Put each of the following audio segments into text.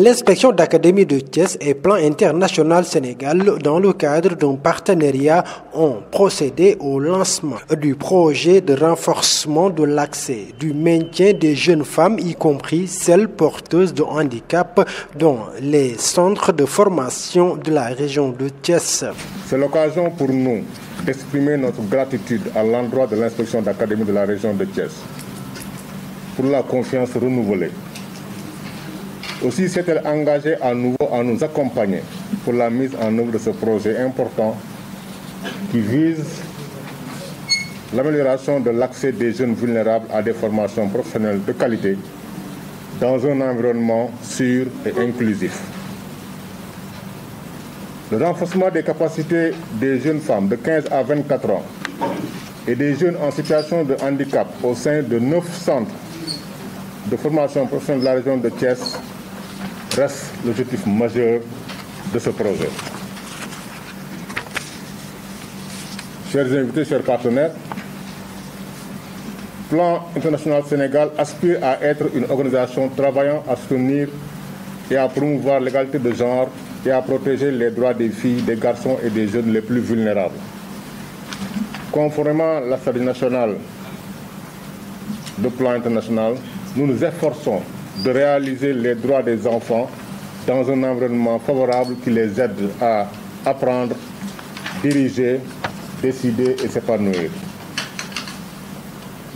L'inspection d'académie de Thiès et Plan International Sénégal, dans le cadre d'un partenariat, ont procédé au lancement du projet de renforcement de l'accès, du maintien des jeunes femmes, y compris celles porteuses de handicap, dans les centres de formation de la région de Thiès. C'est l'occasion pour nous d'exprimer notre gratitude à l'endroit de l'inspection d'académie de la région de Thiès pour la confiance renouvelée. Aussi s'est-elle engagée à nouveau à nous accompagner pour la mise en œuvre de ce projet important qui vise l'amélioration de l'accès des jeunes vulnérables à des formations professionnelles de qualité dans un environnement sûr et inclusif. Le renforcement des capacités des jeunes femmes de 15 à 24 ans et des jeunes en situation de handicap au sein de 9 centres de formation professionnelle de la région de Thiès reste l'objectif majeur de ce projet. Chers invités, chers partenaires, Plan International Sénégal aspire à être une organisation travaillant à soutenir et à promouvoir l'égalité de genre et à protéger les droits des filles, des garçons et des jeunes les plus vulnérables. Conformément à la stratégie nationale de Plan International, nous nous efforçons de réaliser les droits des enfants dans un environnement favorable qui les aide à apprendre, diriger, décider et s'épanouir.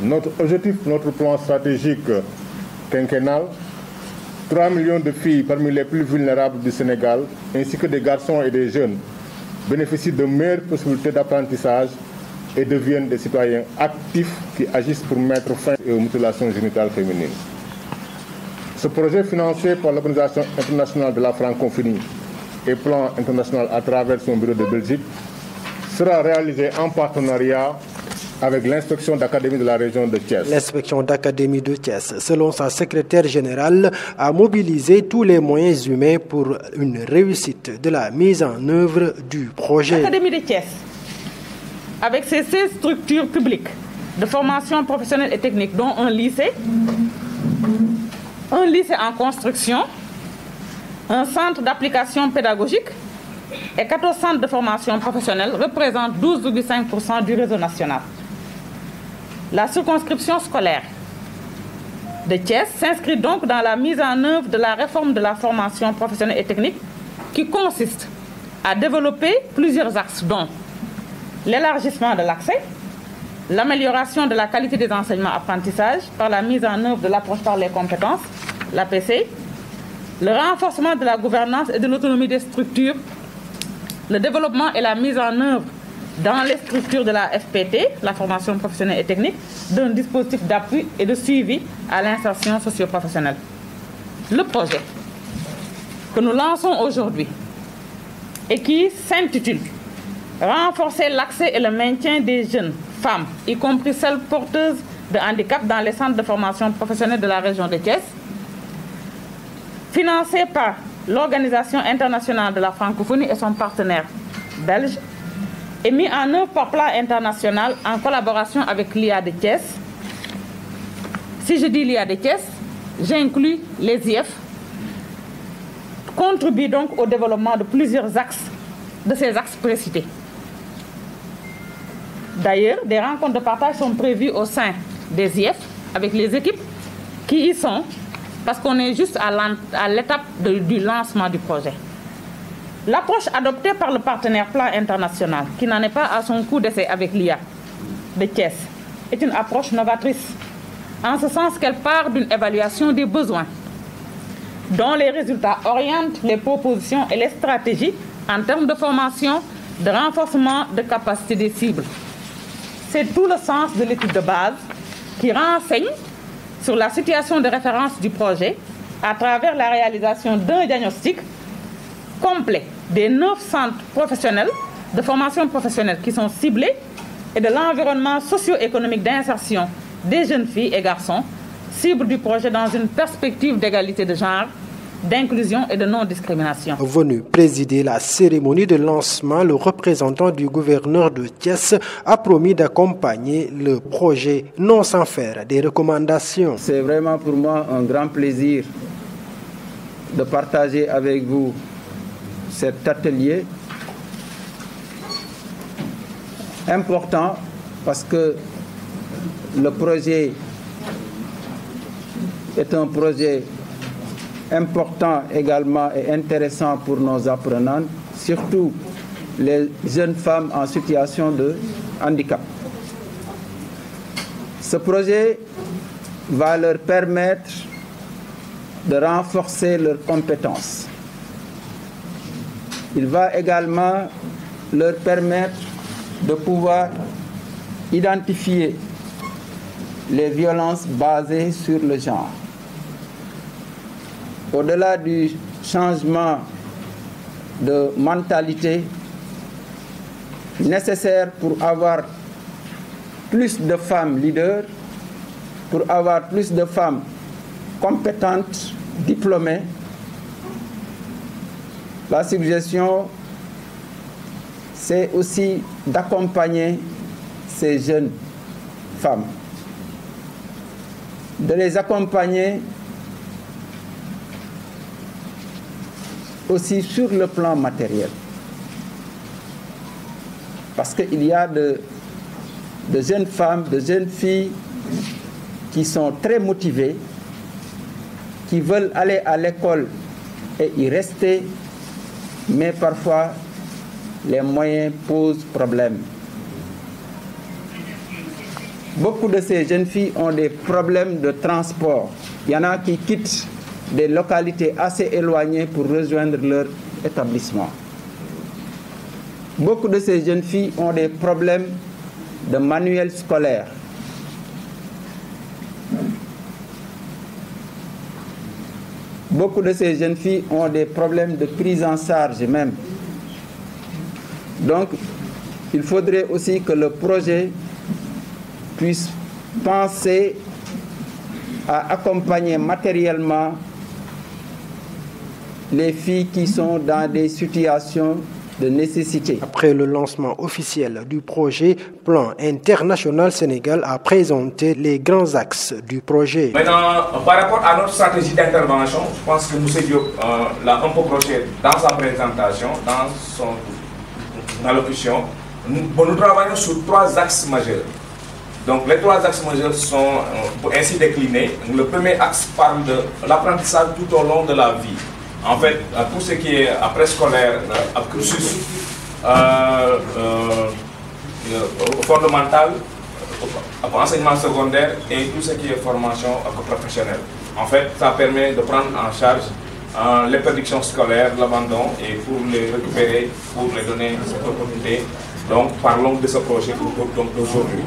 Notre objectif, notre plan stratégique quinquennal, 3 millions de filles parmi les plus vulnérables du Sénégal, ainsi que des garçons et des jeunes, bénéficient de meilleures possibilités d'apprentissage et deviennent des citoyens actifs qui agissent pour mettre fin aux mutilations génitales féminines. Ce projet financé par l'Organisation internationale de la francophonie et Plan International à travers son bureau de Belgique sera réalisé en partenariat avec l'inspection d'académie de la région de Thiès. L'inspection d'académie de Thiès, selon sa secrétaire générale, a mobilisé tous les moyens humains pour une réussite de la mise en œuvre du projet. L'académie de Thiès, avec ses 16 structures publiques de formation professionnelle et technique, dont un lycée en construction, un centre d'application pédagogique et 14 centres de formation professionnelle représentent 12,5% du réseau national. La circonscription scolaire de Thiès s'inscrit donc dans la mise en œuvre de la réforme de la formation professionnelle et technique qui consiste à développer plusieurs axes, dont l'élargissement de l'accès, l'amélioration de la qualité des enseignements-apprentissages par la mise en œuvre de l'approche par les compétences, l'APC, le renforcement de la gouvernance et de l'autonomie des structures, le développement et la mise en œuvre dans les structures de la FPT, la formation professionnelle et technique, d'un dispositif d'appui et de suivi à l'insertion socio-professionnelle. Le projet que nous lançons aujourd'hui et qui s'intitule « Renforcer l'accès et le maintien des jeunes femmes, y compris celles porteuses de handicap dans les centres de formation professionnelle de la région de Thiès », financé par l'Organisation internationale de la francophonie et son partenaire belge, et mis en œuvre par Plan International en collaboration avec l'IA de Thiès. Si je dis l'IA de Thiès, j'inclus les IF, contribue donc au développement de plusieurs axes, de ces axes précités. D'ailleurs, des rencontres de partage sont prévues au sein des IF avec les équipes qui y sont, parce qu'on est juste à l'étape du lancement du projet. L'approche adoptée par le partenaire Plan International, qui n'en est pas à son coup d'essai avec l'IA de Thiès, est une approche novatrice, en ce sens qu'elle part d'une évaluation des besoins, dont les résultats orientent les propositions et les stratégies en termes de formation, de renforcement de capacité des cibles. C'est tout le sens de l'étude de base qui renseigne sur la situation de référence du projet à travers la réalisation d'un diagnostic complet des 9 centres professionnels de formation professionnelle qui sont ciblés et de l'environnement socio-économique d'insertion des jeunes filles et garçons, cible du projet dans une perspective d'égalité de genre, d'inclusion et de non-discrimination. Venu présider la cérémonie de lancement, le représentant du gouverneur de Thiès a promis d'accompagner le projet non sans faire des recommandations. C'est vraiment pour moi un grand plaisir de partager avec vous cet atelier important parce que le projet est un projet important également et intéressant pour nos apprenants, surtout les jeunes femmes en situation de handicap. Ce projet va leur permettre de renforcer leurs compétences. Il va également leur permettre de pouvoir identifier les violences basées sur le genre. Au-delà du changement de mentalité nécessaire pour avoir plus de femmes leaders, pour avoir plus de femmes compétentes, diplômées, la suggestion, c'est aussi d'accompagner ces jeunes femmes, de les accompagner aussi sur le plan matériel. Parce qu'il y a de jeunes femmes, de jeunes filles qui sont très motivées, qui veulent aller à l'école et y rester, mais parfois les moyens posent problème. Beaucoup de ces jeunes filles ont des problèmes de transport. Il y en a qui quittent des localités assez éloignées pour rejoindre leur établissement. Beaucoup de ces jeunes filles ont des problèmes de manuel scolaire. Beaucoup de ces jeunes filles ont des problèmes de prise en charge même. Donc, il faudrait aussi que le projet puisse penser à accompagner matériellement les filles qui sont dans des situations de nécessité. Après le lancement officiel du projet, Plan International Sénégal a présenté les grands axes du projet. Maintenant, par rapport à notre stratégie d'intervention, je pense que M. Diop l'a un peu broché dans sa présentation, dans son allocution. Nous travaillons sur 3 axes majeurs. Donc les 3 axes majeurs sont ainsi déclinés. Le premier axe parle de l'apprentissage tout au long de la vie. En fait, tout ce qui est après-scolaire, cursus fondamental, enseignement secondaire et tout ce qui est formation professionnelle. En fait, ça permet de prendre en charge les prédictions scolaires, l'abandon, et pour les récupérer, pour les donner cette opportunité. Donc, parlons de ce projet d'aujourd'hui.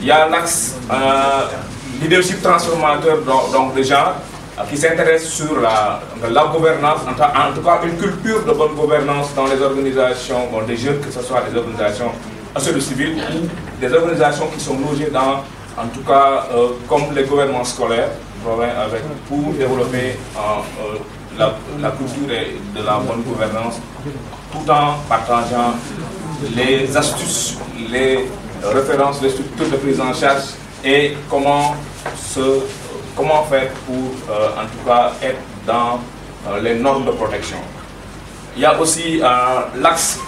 Il y a l'axe leadership transformateur donc de genre, qui s'intéresse sur la gouvernance, en tout cas une culture de bonne gouvernance dans les organisations des jeunes, que ce soit des organisations associatives civiles ou des organisations qui sont logées dans, en tout cas, comme les gouvernements scolaires, pour développer la culture de la bonne gouvernance, tout en partageant les astuces, les références, les structures de prise en charge et comment faire pour, en tout cas, être dans les normes de protection. Il y a aussi l'axe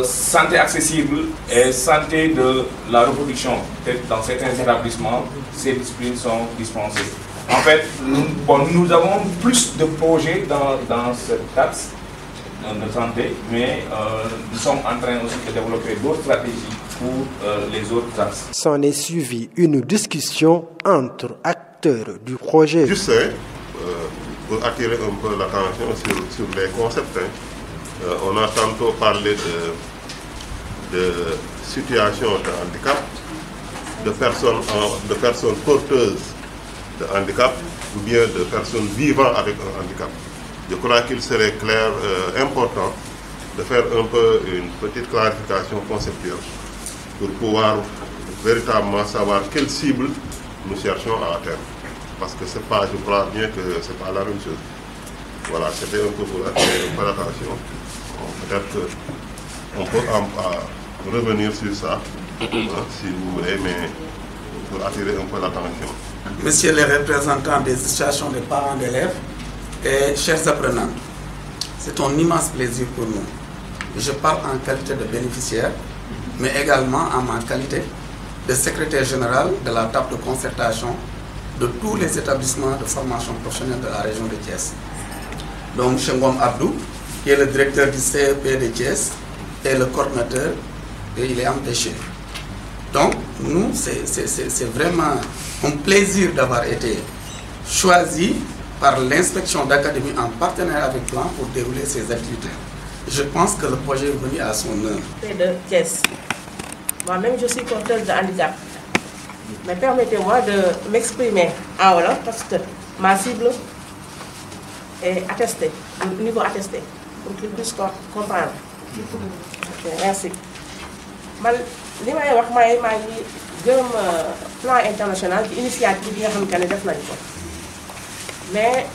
santé accessible et santé de la reproduction. Dans certains établissements, ces disciplines sont dispensées. En fait, nous avons plus de projets dans cet axe de santé, mais nous sommes en train aussi de développer d'autres stratégies pour les autres axes. S'en est suivi une discussion entre acteurs du projet. Je sais, pour attirer un peu l'attention sur les concepts, on a tantôt parlé de situation de handicap, de personnes porteuses de handicap ou bien de personnes vivant avec un handicap. Je crois qu'il serait important de faire un peu une petite clarification conceptuelle pour pouvoir véritablement savoir quelle cible nous cherchons à atteindre. Parce que c'est pas, je crois bien que c'est pas la même chose. Voilà, c'était un peu pour attirer un peu l'attention. Peut-être qu'on peut revenir sur ça, si vous voulez, mais pour attirer un peu l'attention. Messieurs les représentants des associations des parents d'élèves, Et chers apprenants, c'est un immense plaisir pour nous. Je parle en qualité de bénéficiaire, mais également en ma qualité de secrétaire général de la table de concertation de tous les établissements de formation professionnelle de la région de Thiès. Donc, M. Ngom Abdou, qui est le directeur du CEP de Thiès, est le coordinateur et il est empêché. Donc, nous, c'est vraiment un plaisir d'avoir été choisi par l'inspection d'académie en partenariat avec Plan pour dérouler ces activités. Je pense que le projet est venu à son heure. De Thiès. Moi-même, je suis porteuse de handicap. Mais permettez-moi de m'exprimer en wolof parce que ma cible est attestée, au niveau attesté, pour qu'ils puissent comprendre. Okay, merci. Man, li may wax maa ngi gërëm plan international ci initiative bi nga xamante ne def nañ ko mais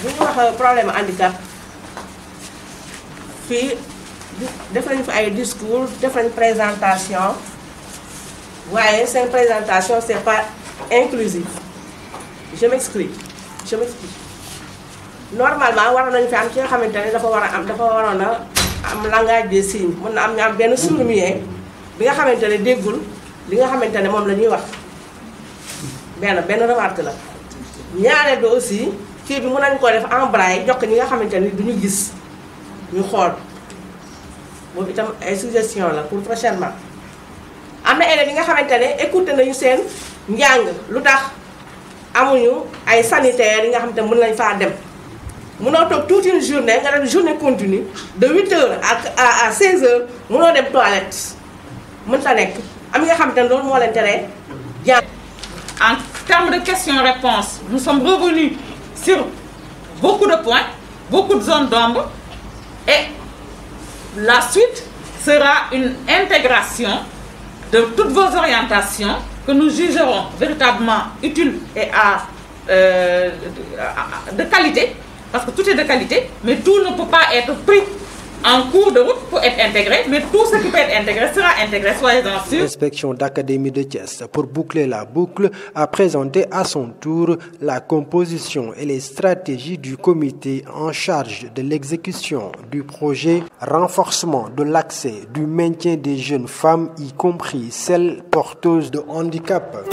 bu ñu wax problème handicap fii def nañu fa ay discours def nañu présentation waaye seen présentation c'est pas inclusif. Je m'explique. Normalement war nañu fi am ci nga xamante ne dafa waroon a am langage des signes mën na am ñu am benn sourd-muet bi nga xamante ne déggul li nga xamante ne moom la ñuy wax benn remarque la. ñaareel bi aussi kii bi mën nañu ko def en braille jox ko ñi nga xamante ne duñu gis ñu xool boobu itam ay suggestion la pour prochainement. am na élèves yi nga xamante ne écouté nañu seen njàng lu tax amuñu ay sanitaires yi nga xamante ne mën nañ faa dem. Mënoo toog toute une journée nga def journée continue de 8h à 16h mënoo dem toilette mënta nekk am nga xamante ne loolu moo leen teree jàng. En termes de questions-réponses, nous sommes revenus sur beaucoup de points, beaucoup de zones d'ombre et la suite sera une intégration de toutes vos orientations que nous jugerons véritablement utiles et de qualité, parce que tout est de qualité, mais tout ne peut pas être pris en cours de route pour être intégré, mais tout ce qui peut être intégré sera intégré, soyez-en sûrs. L'inspection d'académie de Thiès, pour boucler la boucle, a présenté à son tour la composition et les stratégies du comité en charge de l'exécution du projet renforcement de l'accès du maintien des jeunes femmes, y compris celles porteuses de handicap.